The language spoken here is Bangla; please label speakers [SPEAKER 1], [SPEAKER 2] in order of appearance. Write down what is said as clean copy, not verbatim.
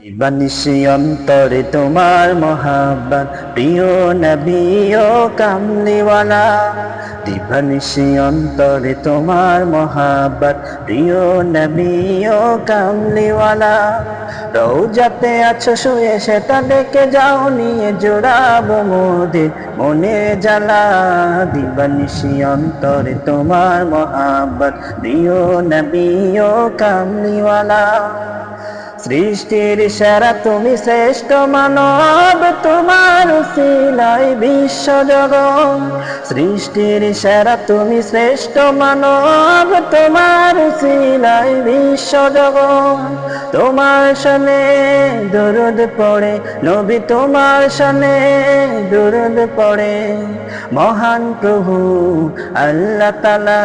[SPEAKER 1] বানিশি অন্তরে তোমার মহাব্বত প্রিয় নবী ও কামলিওয়ালা। দিবানিশি অন্তরে তোমার মহাব্বত প্রিয় নবী ও কামলিওয়ালা। রওজাতে আছো শুয়ে সেটা দেখে যাও নিয়ে জোড়াবো মোদের মনে জ্বালা। দিবানিশি অন্তরে তোমার মহাব্বত প্রিয় নবী ও কামলিওয়ালা। সৃষ্টির সেরা তুমি শ্রেষ্ঠ মানব, তোমার উসিলায় বিশ্ব জগৎ। সৃষ্টির সেরা তুমি শ্রেষ্ঠ মানব, তোমার উসিলায় বিশ্ব জগৎ। তোমার শনে দরুদ পড়ে নবী, তোমার শনে দরুদ পড়ে মহান প্রভু আল্লাহ তাআলা।